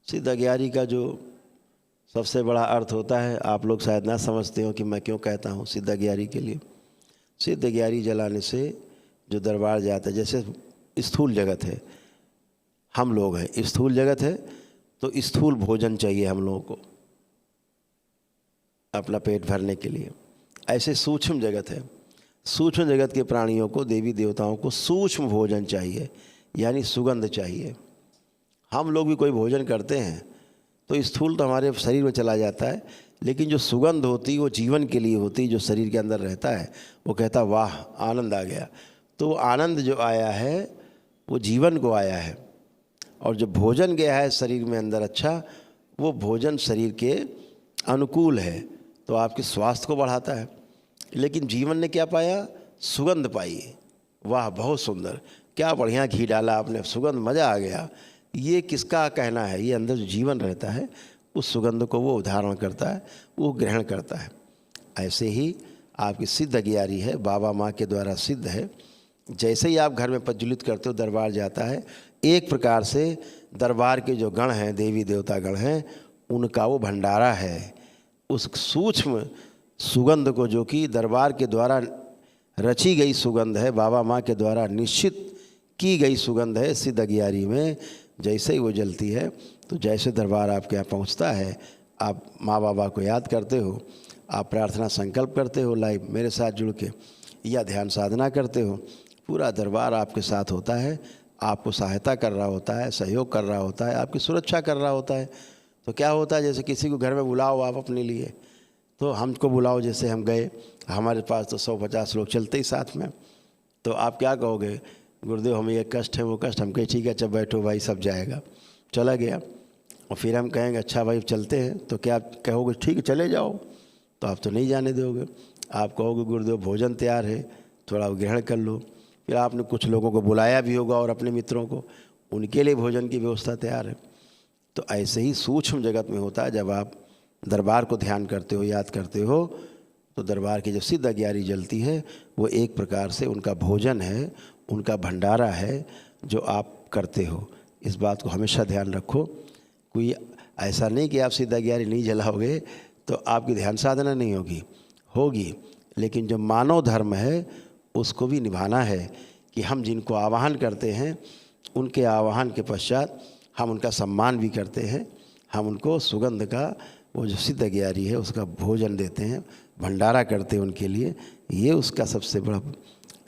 सिद्ध अज्ञारी का जो सबसे बड़ा अर्थ होता है, आप लोग शायद ना समझते हो कि मैं क्यों कहता हूँ सिद्ध अज्ञारी के लिए। सिद्ध अज्ञारी जलाने से जो दरबार जाता है, जैसे स्थूल जगत है, हम लोग हैं, स्थूल जगत है तो स्थूल भोजन चाहिए हम लोगों को अपना पेट भरने के लिए। ऐसे सूक्ष्म जगत है, सूक्ष्म जगत के प्राणियों को, देवी देवताओं को सूक्ष्म भोजन चाहिए, यानी सुगंध चाहिए। हम लोग भी कोई भोजन करते हैं तो स्थूल तो हमारे शरीर में चला जाता है, लेकिन जो सुगंध होती वो जीवन के लिए होती, जो शरीर के अंदर रहता है वो कहता वाह आनंद आ गया। तो आनंद जो आया है वो जीवन को आया है, और जो भोजन गया है शरीर में अंदर अच्छा, वो भोजन शरीर के अनुकूल है तो आपके स्वास्थ्य को बढ़ाता है। लेकिन जीवन ने क्या पाया? सुगंध पाई। वाह बहुत सुंदर, क्या बढ़िया घी डाला आपने, सुगंध, मज़ा आ गया। ये किसका कहना है? ये अंदर जो जीवन रहता है उस सुगंध को वो धारण करता है, वो ग्रहण करता है। ऐसे ही आपकी सिद्ध अज्ञारी है, बाबा माँ के द्वारा सिद्ध है। जैसे ही आप घर में प्रज्वलित करते हो दरबार जाता है, एक प्रकार से दरबार के जो गण हैं, देवी देवता गण हैं, उनका वो भंडारा है। उस सूक्ष्म सुगंध को, जो कि दरबार के द्वारा रची गई सुगंध है, बाबा माँ के द्वारा निश्चित की गई सुगंध है, सिद्ध अज्ञारी में जैसे ही वो जलती है तो जैसे दरबार आपके यहाँ पहुँचता है, आप माँ बाबा को याद करते हो, आप प्रार्थना संकल्प करते हो लाइव मेरे साथ जुड़ के, या ध्यान साधना करते हो, पूरा दरबार आपके साथ होता है, आपको सहायता कर रहा होता है, सहयोग कर रहा होता है, आपकी सुरक्षा कर रहा होता है। तो क्या होता है, जैसे किसी को घर में बुलाओ आप अपने लिए, तो हमको बुलाओ, जैसे हम गए, हमारे पास तो 150 लोग चलते ही साथ में, तो आप क्या कहोगे? गुरुदेव हमें ये कष्ट है, वो कष्ट। हम कहे ठीक है, जब बैठो भाई, सब जाएगा। चला गया। और फिर हम कहेंगे अच्छा भाई चलते हैं, तो क्या आप कहोगे ठीक है चले जाओ? तो आप तो नहीं जाने दोगे। आप कहोगे गुरुदेव भोजन तैयार है, थोड़ा ग्रहण कर लो। फिर आपने कुछ लोगों को बुलाया भी होगा और अपने मित्रों को, उनके लिए भोजन की व्यवस्था तैयार है। तो ऐसे ही सूक्ष्म जगत में होता है, जब आप दरबार को ध्यान करते हो, याद करते हो, तो दरबार की जो सिद्ध अज्ञारी जलती है वो एक प्रकार से उनका भोजन है, उनका भंडारा है जो आप करते हो। इस बात को हमेशा ध्यान रखो। कोई ऐसा नहीं कि आप सिद्ध अज्ञारी नहीं जलाओगे तो आपकी ध्यान साधना नहीं होगी, लेकिन जो मानव धर्म है उसको भी निभाना है कि हम जिनको आवाहन करते हैं उनके आवाहन के पश्चात हम उनका सम्मान भी करते हैं, हम उनको सुगंध का, वो जो सिद्ध अज्ञारी है उसका भोजन देते हैं, भंडारा करते हैं उनके लिए। ये उसका सबसे बड़ा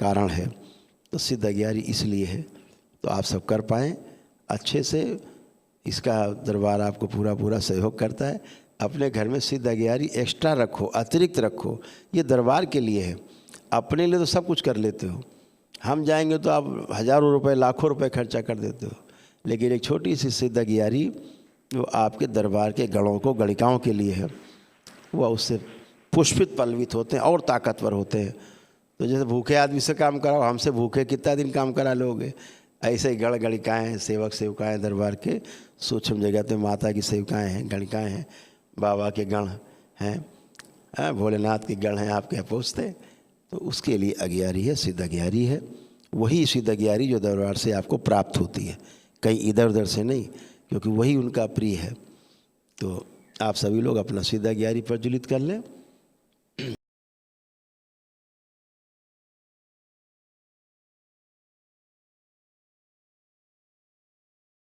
कारण है। तो सिद्ध अज्ञारी इसलिए है, तो आप सब कर पाएँ अच्छे से। इसका दरबार आपको पूरा सहयोग करता है। अपने घर में सिद्ध अज्ञारी एक्स्ट्रा रखो, अतिरिक्त रखो, ये दरबार के लिए है। अपने लिए तो सब कुछ कर लेते हो, हम जाएंगे तो आप हज़ारों रुपए, लाखों रुपए खर्चा कर देते हो, लेकिन एक छोटी सी सिद्ध अज्ञारी जो आपके दरबार के गणों को, गणिकाओं के लिए है, वह उससे पुष्पित पल्लवित होते हैं और ताकतवर होते हैं। तो जैसे भूखे आदमी से काम कराओ, हमसे भूखे कितना दिन काम करा लोगे? ऐसे ही गण गणिकाएँ हैं, सेवक सेविकाएँ दरबार के सूक्ष्म जगत में माता की सेविकाएँ हैं, गणिकाएँ हैं, बाबा के गण हैं, भोलेनाथ के गण हैं आपके यहाँ पहुँचते। तो उसके लिए अज्ञारी है, सिद्ध अज्ञारी है। वही सिद्ध अज्ञारी जो दरबार से आपको प्राप्त होती है, कहीं इधर उधर से नहीं, क्योंकि वही उनका प्रिय है। तो आप सभी लोग अपना सिद्ध अज्ञारी प्रज्वलित कर लें।